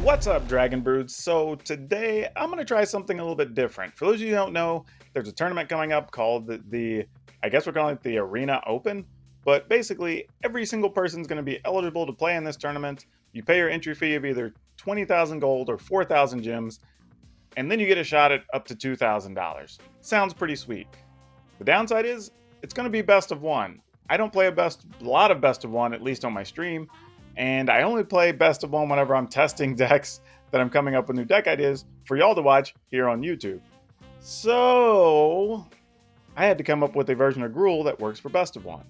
What's up, Dragon Broods? So today I'm going to try something a little bit different. For those of you who don't know, there's a tournament coming up called I guess we're calling it the Arena Open. But basically, every single person's going to be eligible to play in this tournament. You pay your entry fee of either 20,000 gold or 4,000 gems, and then you get a shot at up to $2,000. Sounds pretty sweet. The downside is it's going to be best of one. I don't play a lot of best of one, at least on my stream, and I only play best of one whenever I'm testing decks that I'm coming up with new deck ideas for y'all to watch here on YouTube. So I had to come up with a version of Gruul that works for best of one.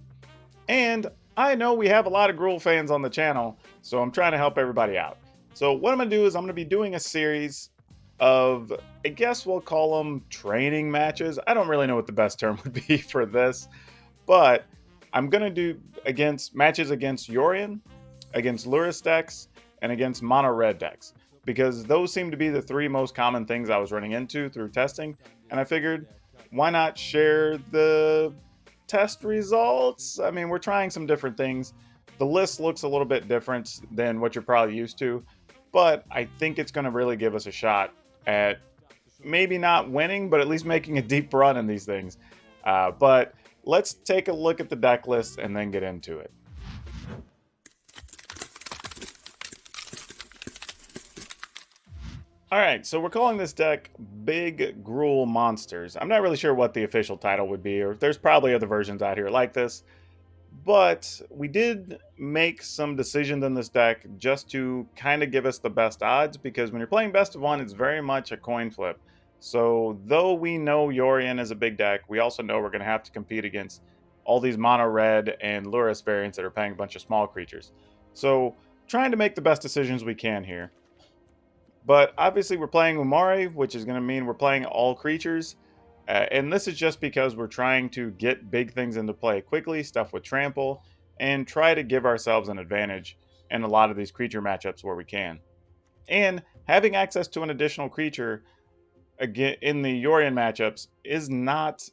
And I know we have a lot of Gruul fans on the channel, so I'm trying to help everybody out. So what I'm going to do is I'm going to be doing a series of, I guess we'll call them training matches. I don't really know what the best term would be for this, but I'm going to do matches against Yorion, against Lurrus decks, and against mono red decks, because those seem to be the three most common things I was running into through testing, and I figured why not share the test results? I mean, we're trying some different things. The list looks a little bit different than what you're probably used to, but I think it's going to really give us a shot at maybe not winning, but at least making a deep run in these things. But let's take a look at the deck list and then get into it. Alright, so we're calling this deck Big Gruul Monsters. I'm not really sure what the official title would be, or there's probably other versions out here like this. But we did make some decisions in this deck just to kind of give us the best odds, because when you're playing best of one, it's very much a coin flip. So though we know Yorion is a big deck, we also know we're going to have to compete against all these mono red and Lurrus variants that are playing a bunch of small creatures. So trying to make the best decisions we can here. But obviously we're playing Umori, which is going to mean we're playing all creatures. And this is just because we're trying to get big things into play quickly, stuff with trample, and try to give ourselves an advantage in a lot of these creature matchups where we can. And having access to an additional creature again in the Yorion matchups is not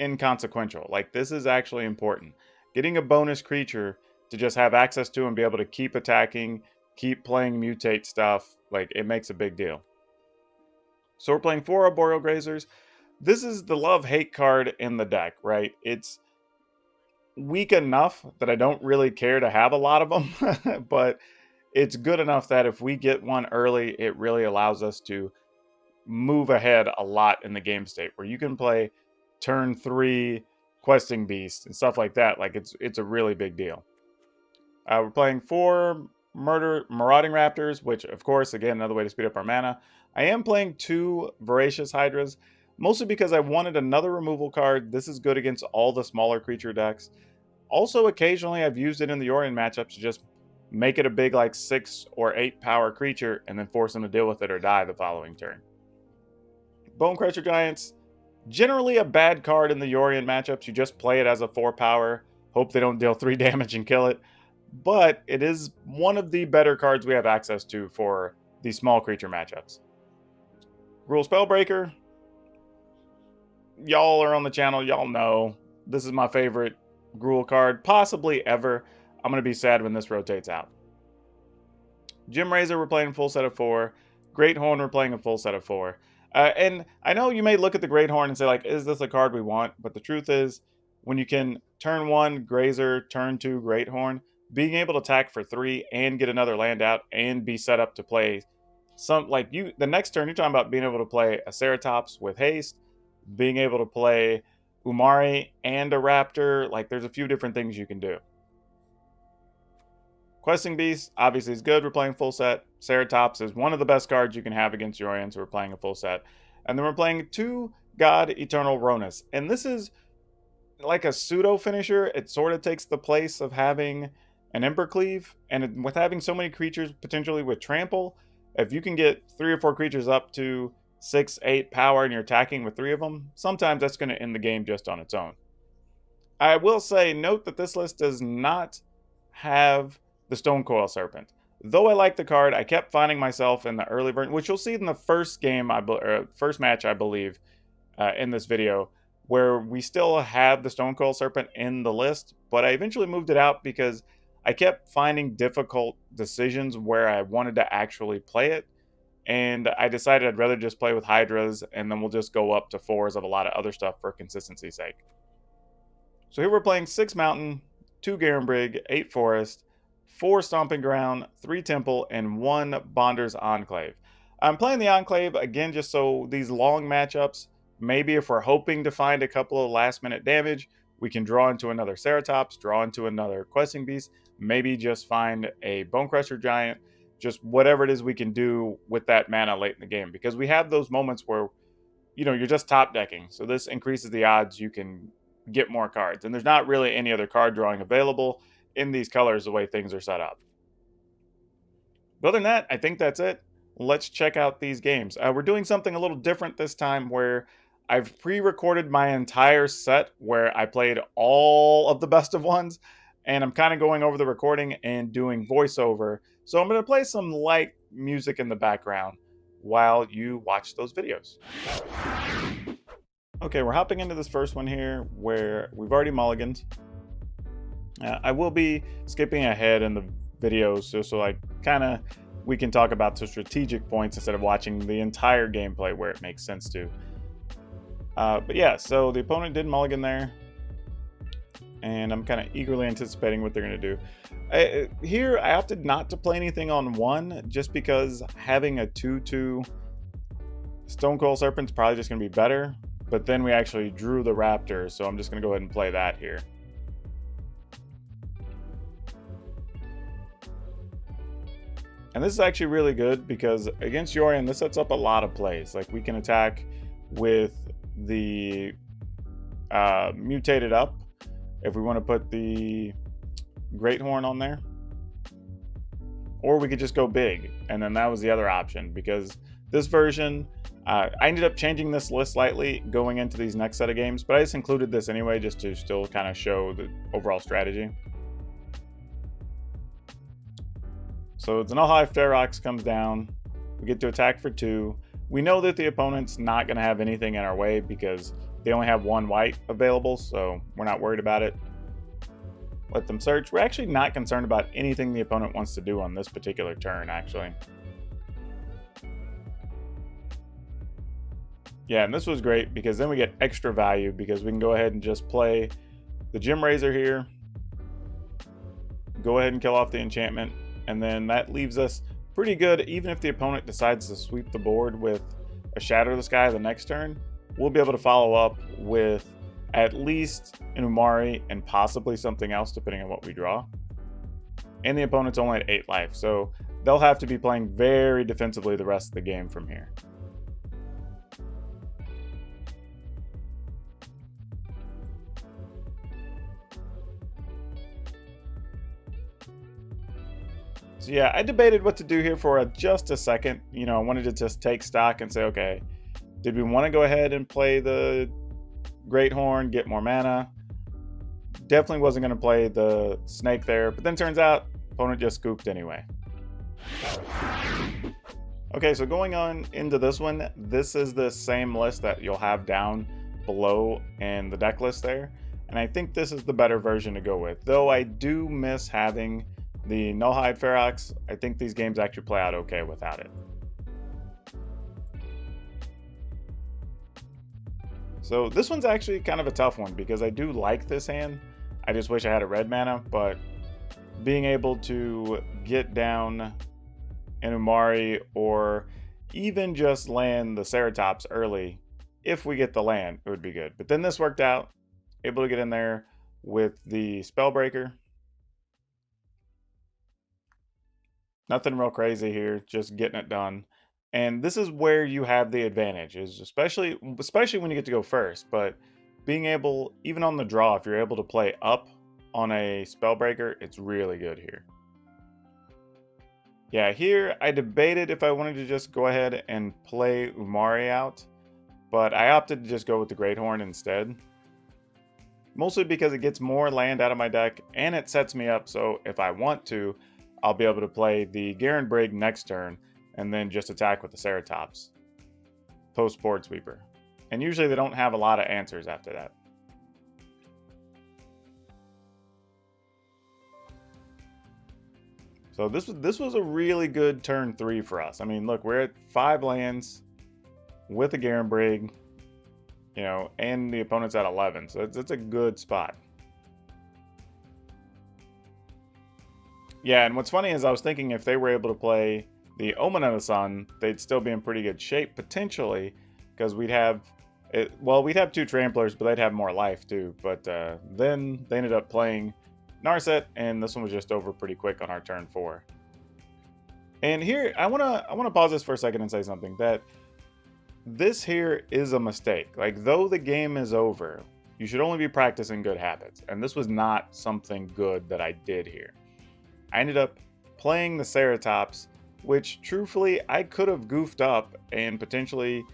inconsequential. Like, this is actually important. Getting a bonus creature to just have access to and be able to keep attacking, keep playing mutate stuff, like, it makes a big deal. So we're playing 4 Arboreal Grazers. This is the love-hate card in the deck, right? It's weak enough that I don't really care to have a lot of them, but it's good enough that if we get one early, it really allows us to move ahead a lot in the game state, where you can play turn 3 Questing Beast and stuff like that. Like, it's a really big deal. We're playing 4 Marauding Raptors, which, of course, again, another way to speed up our mana. I am playing 2 Voracious Hydras, mostly because I wanted another removal card. This is good against all the smaller creature decks. Also, occasionally, I've used it in the Yorion matchups to just make it a big, like, 6 or 8 power creature and then force them to deal with it or die the following turn. Bonecrusher Giants, generally a bad card in the Yorion matchups. You just play it as a 4 power, hope they don't deal 3 damage and kill it. But it is one of the better cards we have access to for these small creature matchups. Gruul Spellbreaker. Y'all are on the channel, y'all know this is my favorite Gruul card, possibly ever. I'm going to be sad when this rotates out. Gem Razor, we're playing a full set of 4. Great Horn, we're playing a full set of 4. And I know you may look at the Great Horn and say, like, is this a card we want? But the truth is, when you can turn 1 Grazer, turn 2 Great Horn, being able to attack for 3 and get another land out and be set up to play some, like, the next turn, you're talking about being able to play a Ceratops with haste, being able to play Umori and a Raptor. Like, there's a few different things you can do. Questing Beast obviously is good. We're playing full set. Ceratops is one of the best cards you can have against Yorion, so we're playing a full set. And then we're playing 2 God Eternal Ronus. And this is like a pseudo finisher. It sort of takes the place of having an Embercleave, and with having so many creatures potentially with trample, if you can get 3 or 4 creatures up to 6, 8 power and you're attacking with 3 of them, sometimes that's going to end the game just on its own. I will say, note that this list does not have the Stonecoil Serpent. Though I like the card, I kept finding myself in the early version, which you'll see in the first game, first match, I believe, in this video, where we still have the Stonecoil Serpent in the list, but I eventually moved it out because I kept finding difficult decisions where I wanted to actually play it, and I decided I'd rather just play with Hydras, and then we'll just go up to 4s of a lot of other stuff for consistency's sake. So here we're playing 6 Mountain, 2 Garenbrig, 8 Forest, 4 Stomping Ground, 3 Temple, and 1 Bonder's Enclave. I'm playing the Enclave, again, just so these long matchups, maybe if we're hoping to find a couple of last-minute damage, we can draw into another Ceratops, draw into another Questing Beast, maybe just find a Bonecrusher Giant, just whatever it is we can do with that mana late in the game. Because we have those moments where, you're just top decking. So this increases the odds you can get more cards. And there's not really any other card drawing available in these colors the way things are set up. But other than that, I think that's it. Let's check out these games. We're doing something a little different this time where I've pre-recorded my entire set where I played all of the best of ones, and I'm kind of going over the recording and doing voiceover. So I'm going to play some light music in the background while you watch those videos. Okay, we're hopping into this first one here where we've already mulliganed. I will be skipping ahead in the videos just so we can talk about the strategic points instead of watching the entire gameplay where it makes sense to. But yeah, so the opponent did mulligan there, and I'm kind of eagerly anticipating what they're going to do. Here, I opted not to play anything on 1 just because having a 2/2 Stonecoil Serpent's probably just going to be better. But then we actually drew the Raptor, so I'm just going to go ahead and play that here. And this is actually really good because against Yorion, this sets up a lot of plays. Like, we can attack with the mutated up if we want to put the Great Horn on there. Or we could just go big, and then that was the other option because this version, I ended up changing this list slightly going into these next set of games, but I just included this anyway just to still kind of show the overall strategy. So the Null-Hive Ferox comes down. We get to attack for 2. We know that the opponent's not going to have anything in our way because they only have 1 white available, so we're not worried about it. Let them search. We're actually not concerned about anything the opponent wants to do on this particular turn, actually. Yeah, and this was great because then we get extra value because we can go ahead and just play the Gem Razor here. Go ahead and kill off the enchantment. And then that leaves us pretty good. Even if the opponent decides to sweep the board with a Shatter the Sky the next turn, we'll be able to follow up with at least an Umori and possibly something else depending on what we draw. And the opponent's only at 8 life, so they'll have to be playing very defensively the rest of the game from here. So yeah, I debated what to do here for just a second. I wanted to just take stock and say, okay, did we want to go ahead and play the Great Horn, get more mana? Definitely wasn't going to play the Snake there, but then turns out opponent just scooped anyway. Okay, so going on into this one, this is the same list that you'll have down below in the deck list there, and I think this is the better version to go with. Though I do miss having the Null-Hive Ferox, I think these games actually play out okay without it. So this one's actually kind of a tough one because I do like this hand. I just wish I had a red mana, but being able to get down an Umori or even just land the Ceratops early, if we get the land, it would be good. But then this worked out, able to get in there with the Spellbreaker. Nothing real crazy here, just getting it done. And this is where you have the advantage, is especially when you get to go first. But being able, even on the draw, if you're able to play up on a Spellbreaker, it's really good here. Yeah, here I debated if I wanted to just go ahead and play Umori out, but I opted to just go with the Great Horn instead. Mostly because it gets more land out of my deck, and it sets me up so if I want to, I'll be able to play the Garenbrig next turn, and then just attack with the Ceratops post Board Sweeper. And usually they don't have a lot of answers after that. So this was a really good turn 3 for us. I mean, look, we're at 5 lands with a Garenbrig, you know, and the opponent's at 11. So it's a good spot. Yeah, and what's funny is I was thinking if they were able to play the Omen of the Sun, they'd still be in pretty good shape, potentially, because we'd have... we'd have 2 Tramplers, but they'd have more life, too. But then they ended up playing Narset, and this one was just over pretty quick on our turn 4. And here, I wanna pause this for a second and say something, that this here is a mistake. Like, though the game is over, you should only be practicing good habits. And this was not something good that I did here. I ended up playing the Ceratops, which truthfully I could have goofed up and potentially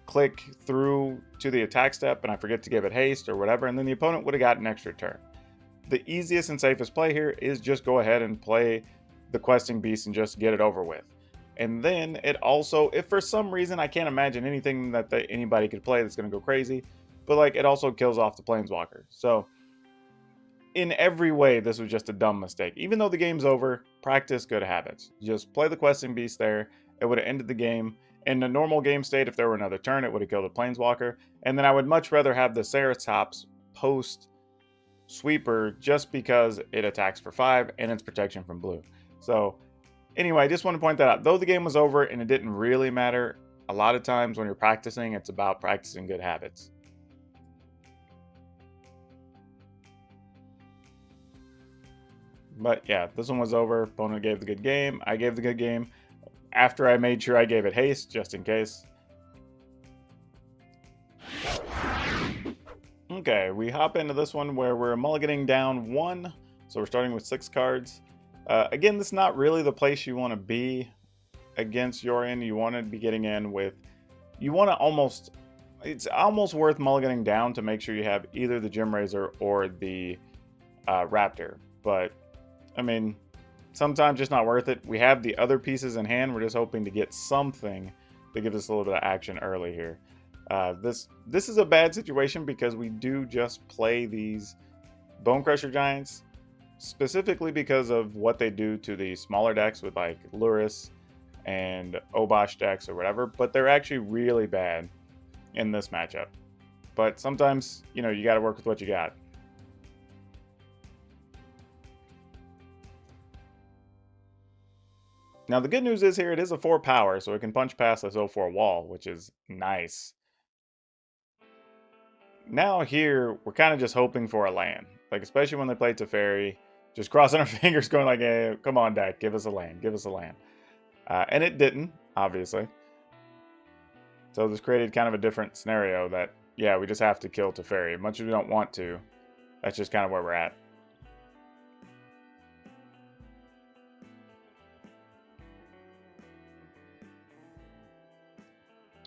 click through to the attack step and I forget to give it haste or whatever, and then the opponent would have got an extra turn. The easiest and safest play here is just go ahead and play the questing beast and just get it over with. And then it also, if for some reason, I can't imagine anything that anybody could play that's going to go crazy, but like it also kills off the Planeswalker. So in every way, this was just a dumb mistake. Even though the game's over, practice good habits. Just play the questing beast there. It would have ended the game. In a normal game state, if there were another turn, it would have killed a Planeswalker. And then I would much rather have the Ceratops post Sweeper just because it attacks for 5 and it's protection from blue. So anyway, I just want to point that out. Though the game was over and it didn't really matter, a lot of times when you're practicing, it's about practicing good habits. But yeah, this one was over. Opponent gave the good game. I gave the good game after I made sure I gave it haste, just in case. Okay, we hop into this one where we're mulliganing down 1. So we're starting with 6 cards. Again, this is not really the place you want to be against Yorion. You want to be getting in with... You want to almost... It's almost worth mulliganing down to make sure you have either the Gem Razor or the Raptor. But... I mean, sometimes just not worth it. We have the other pieces in hand. We're just hoping to get something to give us a little bit of action early here. This is a bad situation because we do just play these Bone Crusher Giants specifically because of what they do to the smaller decks with like Luris and Obosh decks or whatever, but they're actually really bad in this matchup. But sometimes, you know, you got to work with what you got. Now, the good news is here, it is a 4 power, so it can punch past this 0-4 wall, which is nice. Now here, we're kind of just hoping for a land. Like, especially when they play Teferi, just crossing our fingers going like, hey, come on, deck, give us a land, give us a land. And it didn't, obviously. So this created kind of a different scenario that, yeah, we just have to kill Teferi. As much as we don't want to, that's just kind of where we're at.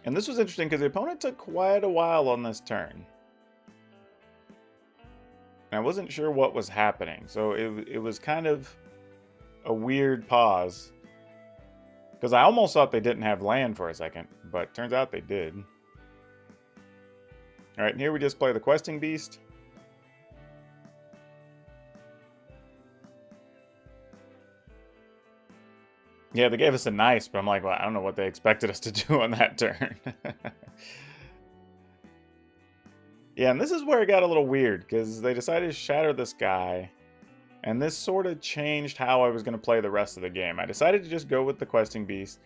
And this was interesting because the opponent took quite a while on this turn. And I wasn't sure what was happening. So it was kind of a weird pause. Because I almost thought they didn't have land for a second. But turns out they did. Alright, and here we just play the Questing Beast. Yeah, they gave us a nice, but I'm like, well, I don't know what they expected us to do on that turn. Yeah, and this is where it got a little weird, because they decided to shatter this guy, and this sort of changed how I was going to play the rest of the game. I decided to just go with the Questing Beast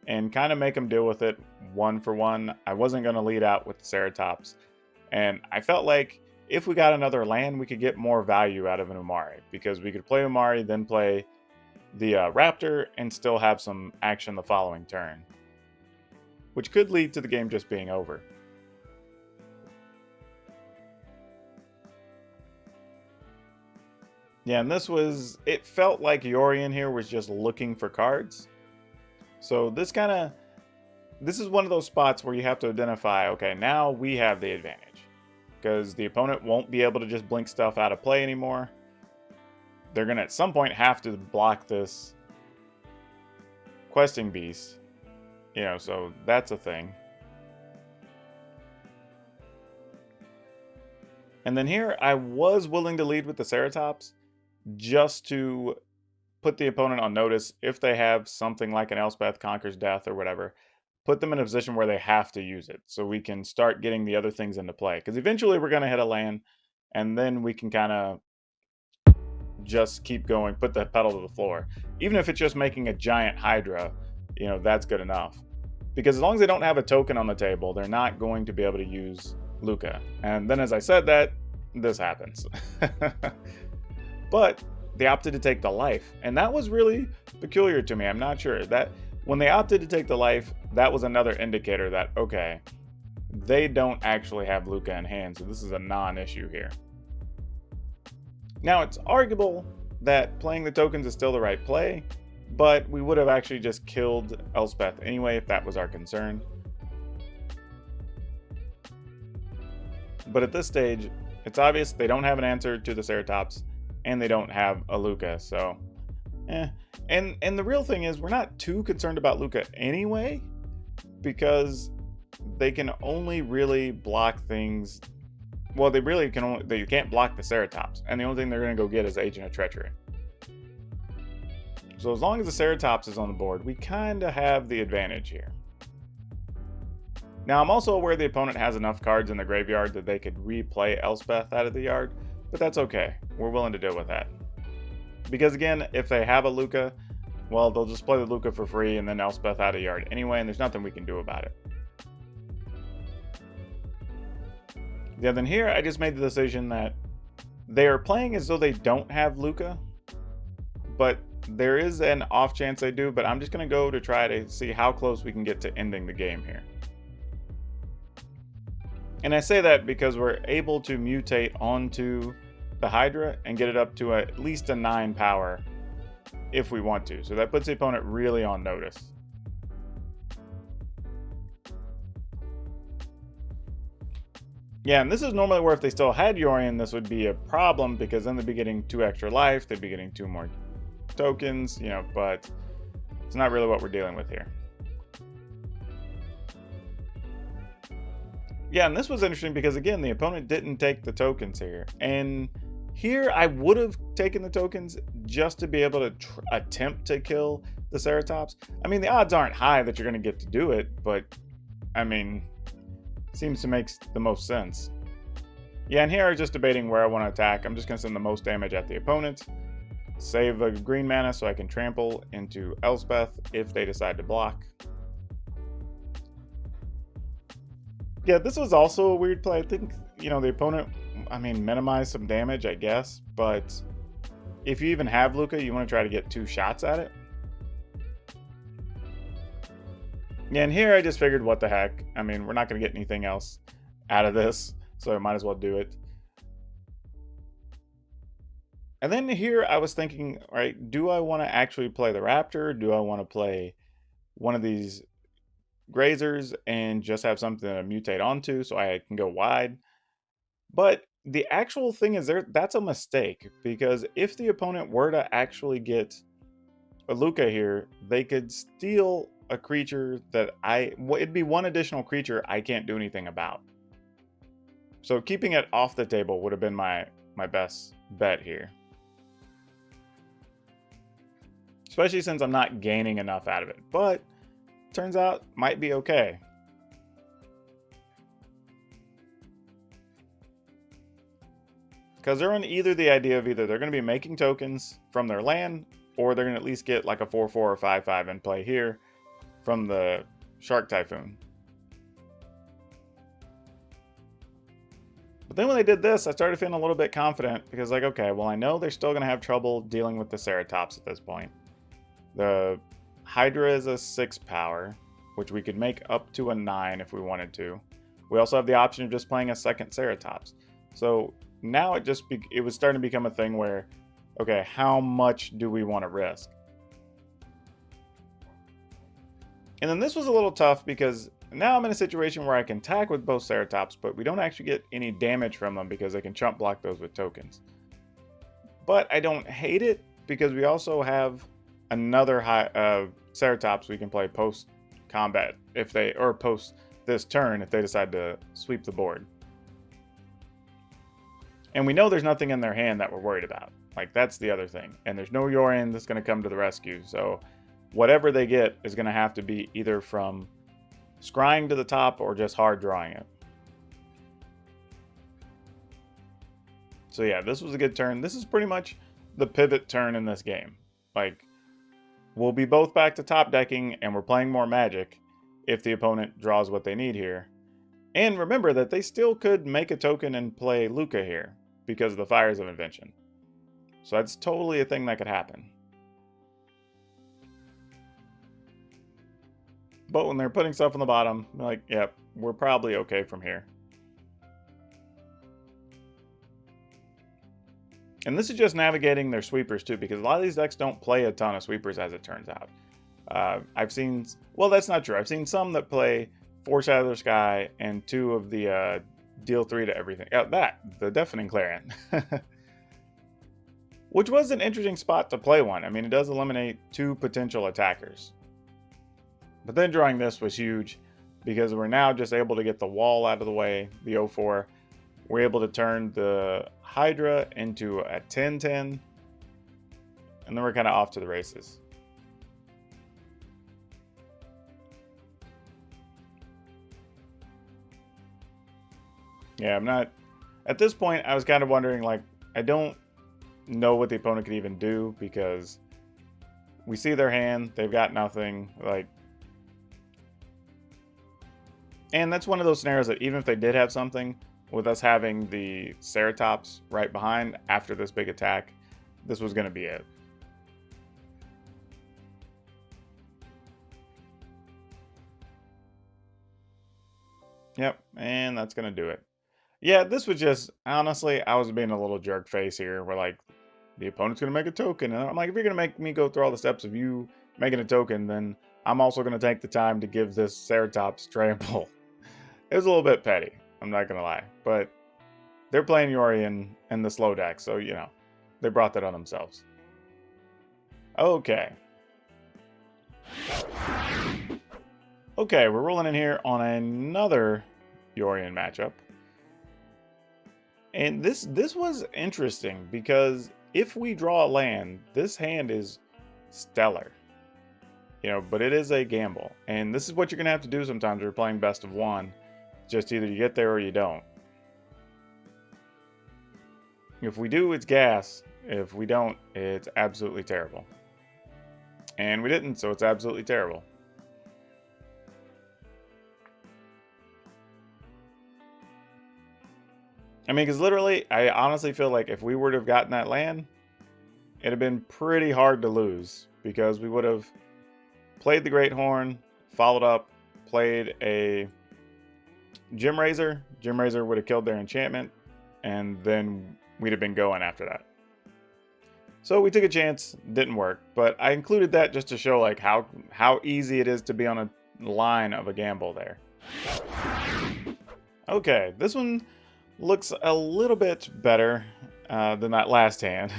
and kind of make them deal with it 1 for 1. I wasn't going to lead out with the Ceratops, and I felt like if we got another land, we could get more value out of an Umori, because we could play Umori, then play the Raptor, and still have some action the following turn, which could lead to the game just being over. Yeah, and it felt like Yorion here was just looking for cards. So this is one of those spots where you have to identify, okay, now we have the advantage, because the opponent won't be able to just blink stuff out of play anymore. They're going to at some point have to block this Questing Beast. You know, so that's a thing. And then here, I was willing to lead with the Ceratops just to put the opponent on notice if they have something like an Elspeth Conquers Death or whatever. Put them in a position where they have to use it so we can start getting the other things into play. Because eventually we're going to hit a land, and then we can kind of just keep going, put the pedal to the floor. Even if it's just making a giant Hydra, that's good enough. Because as long as they don't have a token on the table, they're not going to be able to use Luca. And then as I said that, this happens. But they opted to take the life, and that was really peculiar to me. I'm not sure that when they opted to take the life, that was another indicator that, okay, they don't actually have Luca in hand, so this is a non-issue here. Now, it's arguable that playing the tokens is still the right play, but we would have actually just killed Elspeth anyway if that was our concern. But at this stage, it's obvious they don't have an answer to the Ceratops, and they don't have a Luca, so And the real thing is, we're not too concerned about Luca anyway, because they can only really block things. Well, they can't block the Ceratops, and the only thing they're going to go get is Agent of Treachery. So as long as the Ceratops is on the board, we kind of have the advantage here. Now, I'm also aware the opponent has enough cards in the graveyard that they could replay Elspeth out of the yard, but that's okay. We're willing to deal with that. Because again, if they have a Luca, well, they'll just play the Luca for free and then Elspeth out of yard anyway, and there's nothing we can do about it. Yeah, then here I just made the decision that they are playing as though they don't have Luca, but there is an off chance they do, but I'm just going to go to try to see how close we can get to ending the game here. And I say that because we're able to mutate onto the Hydra and get it up to at least a 9 power if we want to. So that puts the opponent really on notice. Yeah, and this is normally where if they still had Yorion, this would be a problem, because then they'd be getting 2 extra life, they'd be getting 2 more tokens, but it's not really what we're dealing with here. Yeah, and this was interesting because, again, the opponent didn't take the tokens here. And here I would have taken the tokens just to be able to attempt to kill the Ceratops. I mean, the odds aren't high that you're going to get to do it, but, I mean, seems to make the most sense. Yeah, and here I'm just debating where I want to attack. I'm just going to send the most damage at the opponent, save a green mana so I can trample into Elspeth if they decide to block. Yeah, this was also a weird play. I think, the opponent, minimize some damage, I guess. But if you even have Luca, you want to try to get 2 shots at it. Yeah, and here I just figured, what the heck. We're not going to get anything else out of this, so I might as well do it. And then here I was thinking, all right, do I want to actually play the Raptor? Do I want to play one of these Grazers and just have something to mutate onto so I can go wide? But the actual thing is, that's a mistake, because if the opponent were to actually get a Luca here, they could steal a creature that it'd be 1 additional creature I can't do anything about. So keeping it off the table would have been my best bet here. Especially since I'm not gaining enough out of it. But turns out might be okay. Because they're on either the idea of either they're going to be making tokens from their land, or they're going to at least get like a 4/4 or 5/5 in play here from the Shark Typhoon. But then when they did this, I started feeling a little bit confident, because okay, well, I know they're still going to have trouble dealing with the Ceratops at this point. The Hydra is a 6 power, which we could make up to a 9 if we wanted to. We also have the option of just playing a second Ceratops. So now it was starting to become a thing where, okay, how much do we want to risk? And then this was a little tough, because now I'm in a situation where I can attack with both Ceratops, but we don't actually get any damage from them because they can chump block those with tokens. But I don't hate it, because we also have another Ceratops we can play post combat or post this turn if they decide to sweep the board. And we know there's nothing in their hand that we're worried about. Like, that's the other thing. And there's no Yorion that's going to come to the rescue. So whatever they get is going to have to be either from scrying to the top or just hard drawing it. So yeah, this was a good turn. This is pretty much the pivot turn in this game. Like, we'll be both back to top decking and we're playing more Magic if the opponent draws what they need here. And remember that they still could make a token and play Luca here because of the Fires of Invention. So that's totally a thing that could happen. But when they're putting stuff on the bottom, like, yep, we're probably okay from here. And this is just navigating their sweepers too, because a lot of these decks don't play a ton of sweepers as it turns out. I've seen, well, that's not true. I've seen some that play 4 Shadow of the Sky and 2 of the deal 3 to everything. The Deafening Clarion. Which was an interesting spot to play one. I mean, it does eliminate 2 potential attackers. But then drawing this was huge because we're now just able to get the wall out of the way, the 0-4. We're able to turn the Hydra into a 10-10. And then we're kind of off to the races. Yeah, I'm not... At this point, I was kind of wondering, like, I don't know what the opponent could even do because we see their hand, they've got nothing, like... And that's one of those scenarios that even if they did have something, with us having the Ceratops right behind after this big attack, this was going to be it. Yep, and that's going to do it. Yeah, this was just, honestly, I was being a little jerk face here. We're like, the opponent's going to make a token. And I'm like, if you're going to make me go through all the steps of you making a token, then I'm also going to take the time to give this Ceratops trample. It was a little bit petty, I'm not going to lie. But they're playing Yorion in the slow deck, so, you know, they brought that on themselves. Okay. Okay, we're rolling in here on another Yorion matchup. And this was interesting because if we draw a land, this hand is stellar. You know, but it is a gamble. And this is what you're going to have to do sometimes when you're playing best of one. Just either you get there or you don't. If we do, it's gas. If we don't, it's absolutely terrible. And we didn't, so it's absolutely terrible. I mean, because literally, I honestly feel like if we were to have gotten that land, it'd have been pretty hard to lose. Because we would have played the Great Horn, followed up, played a Gem Razor. Gem Razor would have killed their enchantment, and then we'd have been going after that. So we took a chance, didn't work, but I included that just to show like how easy it is to be on a line of a gamble there. Okay, this one looks a little bit better than that last hand.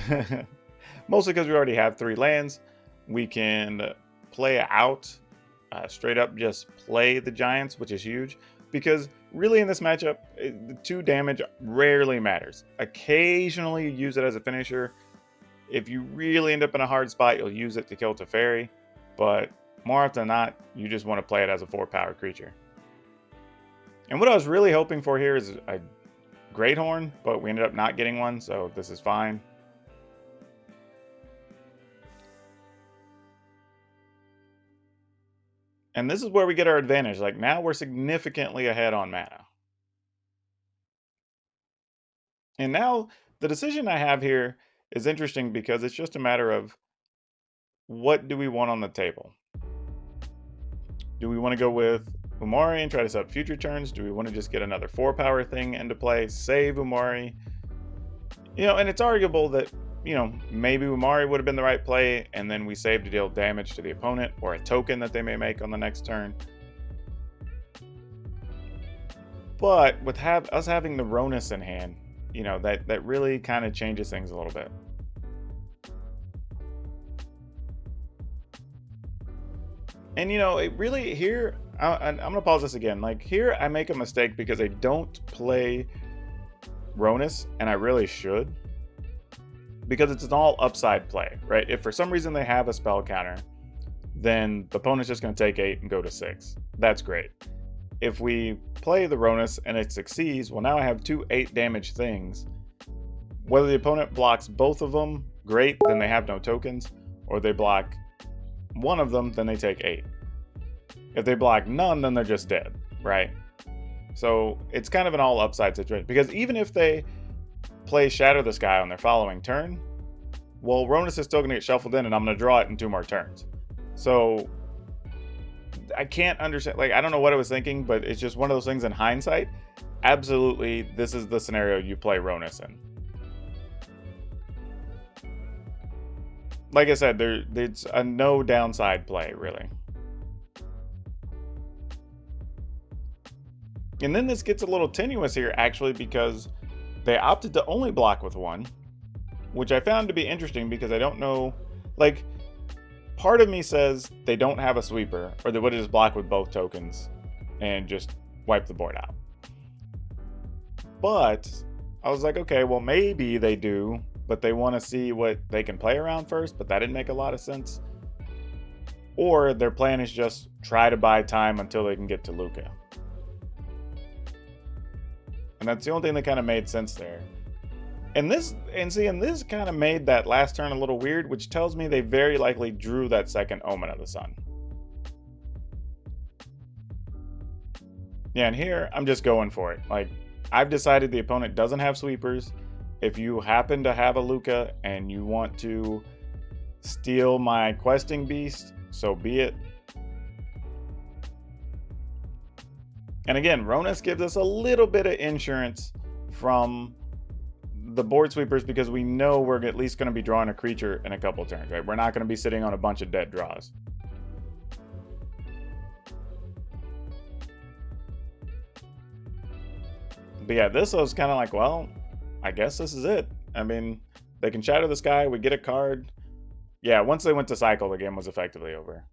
Mostly because we already have 3 lands. We can play out, straight up just play the Giants, which is huge. Because really in this matchup, the 2 damage rarely matters. Occasionally you use it as a finisher. If you really end up in a hard spot, you'll use it to kill Teferi. But more often than not, you just want to play it as a 4-power creature. And what I was really hoping for here is a Great Horn, but we ended up not getting one, so this is fine. And this is where we get our advantage. Like, now we're significantly ahead on mana. And now the decision I have here is interesting because it's just a matter of what do we want on the table? Do we want to go with Umori and try to set up future turns? Do we want to just get another 4-power thing into play, save Umori? You know, and it's arguable that, you know, maybe Umori would have been the right play, and then we save to deal damage to the opponent or a token that they may make on the next turn. But with us having the Ronus in hand, you know, that really kind of changes things a little bit. And, you know, it really here, I'm going to pause this again. Like, here I make a mistake because I don't play Ronus, and I really should, because it's an all upside play, right? If for some reason they have a spell counter, then the opponent's just going to take 8 and go to 6. That's great. If we play the Ronus and it succeeds, well, now I have 2 8 damage things. Whether the opponent blocks both of them, great, then they have no tokens, or they block one of them, then they take 8. If they block none, then they're just dead, right? So it's kind of an all upside situation, because even if they play Shatter the Sky on their following turn, well, Ronus is still going to get shuffled in, and I'm going to draw it in 2 more turns. So I can't understand, like, I don't know what I was thinking, but it's just one of those things in hindsight. Absolutely, this is the scenario you play Ronus in. Like I said, there's a no downside play, really. And then this gets a little tenuous here, actually, because they opted to only block with 1, which I found to be interesting, because I don't know, like, part of me says they don't have a sweeper, or they would have just blocked with both tokens and just wipe the board out. But I was like, okay, well, maybe they do, but they want to see what they can play around first, but that didn't make a lot of sense. Or their plan is just try to buy time until they can get to Luca. And that's the only thing that kind of made sense there. And this kind of made that last turn a little weird, which tells me they very likely drew that second Omen of the Sun. Yeah, and here I'm just going for it. Like, I've decided the opponent doesn't have sweepers. If you happen to have a Luca and you want to steal my questing beast, so be it. And again, Ronus gives us a little bit of insurance from the board sweepers, because we know we're at least going to be drawing a creature in a couple turns, right? We're not going to be sitting on a bunch of dead draws. But yeah, this was kind of like, well, I guess this is it. I mean, they can Shatter the Sky, we get a card. Yeah, once they went to cycle, the game was effectively over.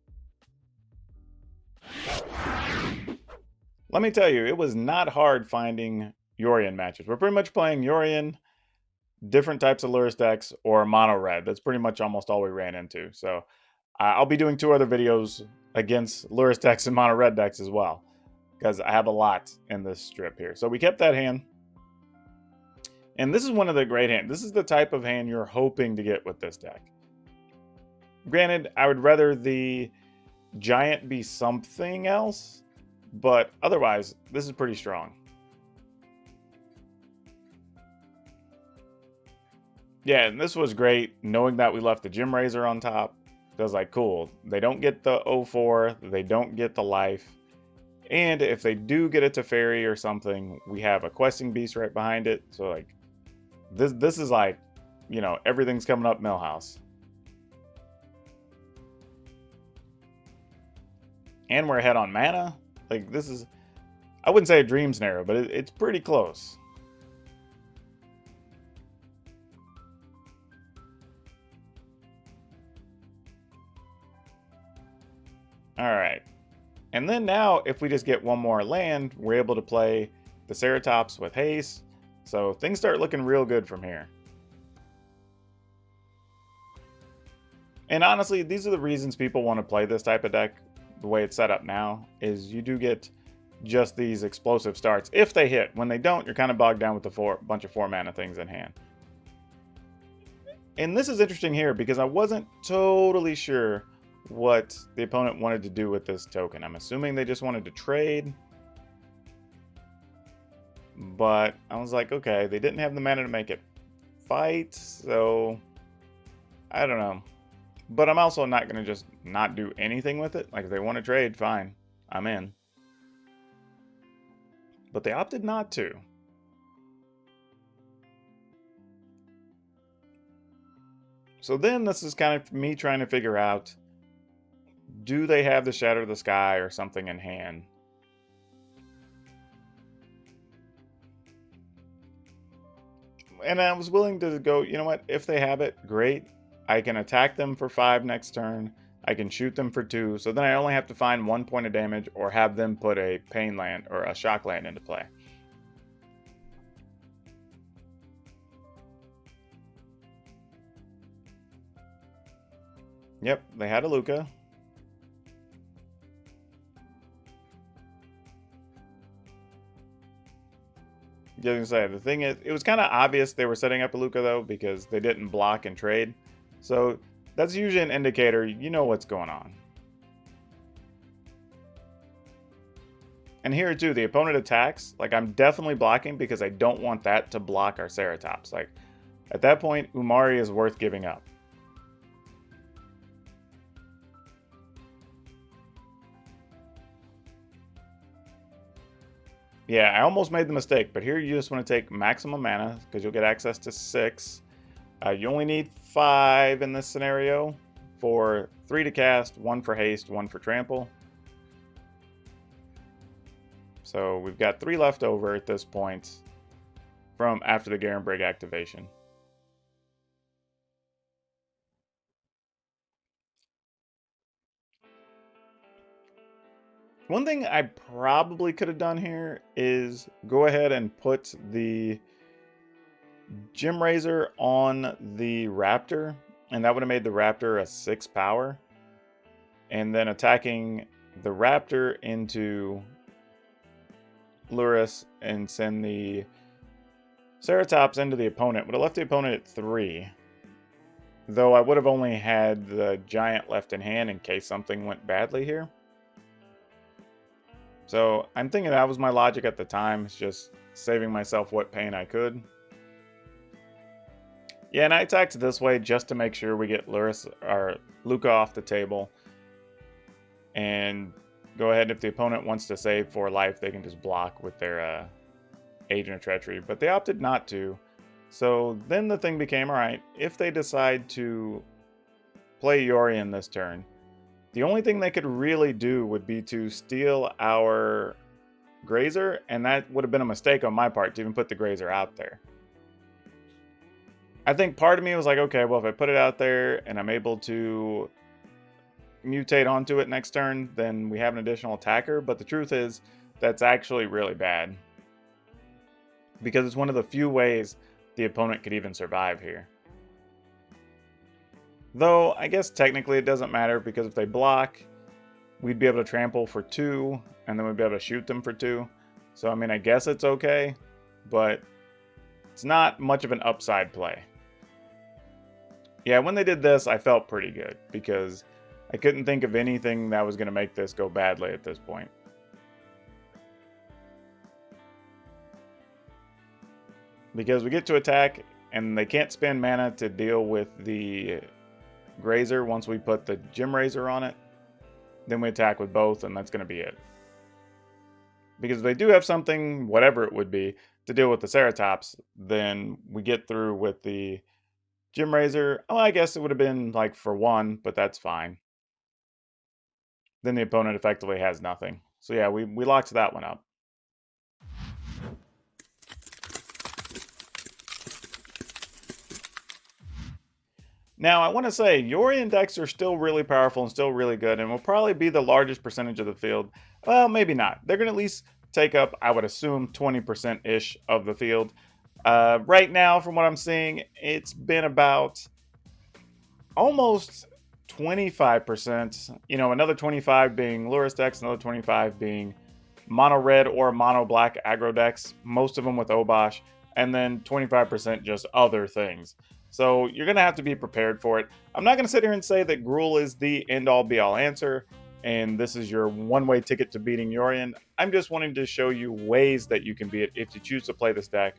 Let me tell you, it was not hard finding Yorion matches. We're pretty much playing Yorion, different types of Lurrus decks, or mono red. That's pretty much almost all we ran into. So I'll be doing 2 other videos against Lurrus decks and mono red decks as well, because I have a lot in this strip here. So we kept that hand. And this is one of the great hands. This is the type of hand you're hoping to get with this deck. Granted, I would rather the giant be something else, but otherwise, this is pretty strong. Yeah, and this was great, knowing that we left the Gem Razor on top. I was like, cool. They don't get the 0-4, they don't get the life. And if they do get a Teferi or something, we have a questing beast right behind it. So like, this is like, you know, everything's coming up Millhouse. And we're ahead on mana. Like, this is, I wouldn't say a dream scenario, but it's pretty close. All right. And then now, if we just get one more land, we're able to play the Ceratops with haste. So things start looking real good from here. And honestly, these are the reasons people want to play this type of deck. The way it's set up now is you do get just these explosive starts if they hit. When they don't, you're kind of bogged down with the bunch of 4 mana things in hand. And this is interesting here because I wasn't totally sure what the opponent wanted to do with this token. I'm assuming they just wanted to trade. But I was like, okay, they didn't have the mana to make it fight, so I don't know. But I'm also not going to just not do anything with it. Like, if they want to trade, fine. I'm in. But they opted not to. So then this is kind of me trying to figure out, do they have the Shatter of the Sky or something in hand? And I was willing to go, you know what, if they have it, great. I can attack them for 5 next turn. I can shoot them for 2. So then I only have to find 1 point of damage or have them put a pain land or a shock land into play. Yep, they had a Luca. Yeah, I was gonna say, the thing is, it was kind of obvious they were setting up a Luca though, because they didn't block and trade. So that's usually an indicator you know what's going on. And here too, the opponent attacks. Like, I'm definitely blocking because I don't want that to block our Ceratops. Like, at that point, Umori is worth giving up. Yeah, I almost made the mistake, but here you just want to take maximum mana because you'll get access to 6. You only need 5 in this scenario for 3 to cast, 1 for haste, 1 for trample. So we've got 3 left over at this point from after the Garenbrig activation. One thing I probably could have done here is go ahead and put the Gem Razor on the Raptor, and that would have made the Raptor a 6 power. And then attacking the Raptor into Lurrus and send the Ceratops into the opponent would have left the opponent at 3. Though I would have only had the Giant left in hand in case something went badly here. So I'm thinking that was my logic at the time. It's just saving myself what pain I could. Yeah, and I attacked this way just to make sure we get Lurrus or Luca off the table. And go ahead, if the opponent wants to save 4 life, they can just block with their Agent of Treachery. But they opted not to. So then the thing became, alright, if they decide to play Yorion this turn, the only thing they could really do would be to steal our Grazer, and that would have been a mistake on my part to even put the Grazer out there. I think part of me was like, okay, well, if I put it out there and I'm able to mutate onto it next turn, then we have an additional attacker. But the truth is, that's actually really bad. Because it's one of the few ways the opponent could even survive here. Though, I guess technically it doesn't matter, because if they block, we'd be able to trample for 2, and then we'd be able to shoot them for 2. So, I mean, I guess it's okay, but it's not much of an upside play. Yeah, when they did this, I felt pretty good, because I couldn't think of anything that was going to make this go badly at this point. Because we get to attack, and they can't spend mana to deal with the Grazer once we put the Gem Razor on it. Then we attack with both, and that's going to be it. Because if they do have something, whatever it would be, to deal with the Ceratops, then we get through with the Gem Razor. Oh, I guess it would have been like for 1, but that's fine. Then the opponent effectively has nothing. So yeah, we locked that one up. Now, I want to say, Yorion decks are still really powerful and still really good, and will probably be the largest percentage of the field. Well, maybe not. They're going to at least take up, I would assume, 20%-ish of the field. Right now, from what I'm seeing, it's been about almost 25%. You know, another 25 being Lurrus decks, another 25 being mono red or mono black aggro decks, most of them with Obosh, and then 25% just other things. So you're going to have to be prepared for it. I'm not going to sit here and say that Gruul is the end-all be-all answer, and this is your one-way ticket to beating Yorion. I'm just wanting to show you ways that you can beat it if you choose to play this deck,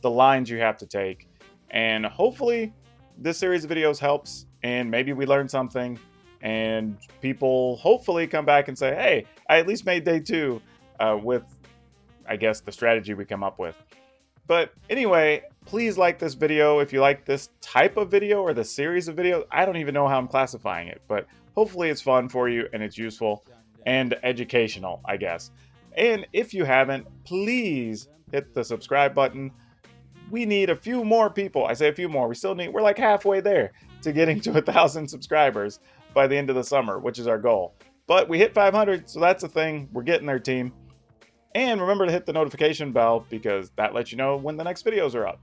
the lines you have to take, and hopefully this series of videos helps, and maybe we learn something, and people hopefully come back and say, hey, I at least made day 2 with, I guess, the strategy we come up with. But anyway, please like this video if you like this type of video or the series of videos. I don't even know how I'm classifying it, but hopefully it's fun for you and it's useful and educational, I guess. And if you haven't, please hit the subscribe button. We need a few more people. I say a few more. We're like halfway there to getting to 1,000 subscribers by the end of the summer, which is our goal. But we hit 500, so that's a thing. We're getting there, team. And remember to hit the notification bell because that lets you know when the next videos are up.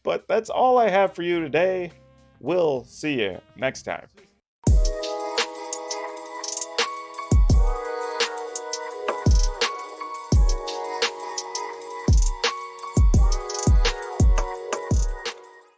But that's all I have for you today. We'll see you next time.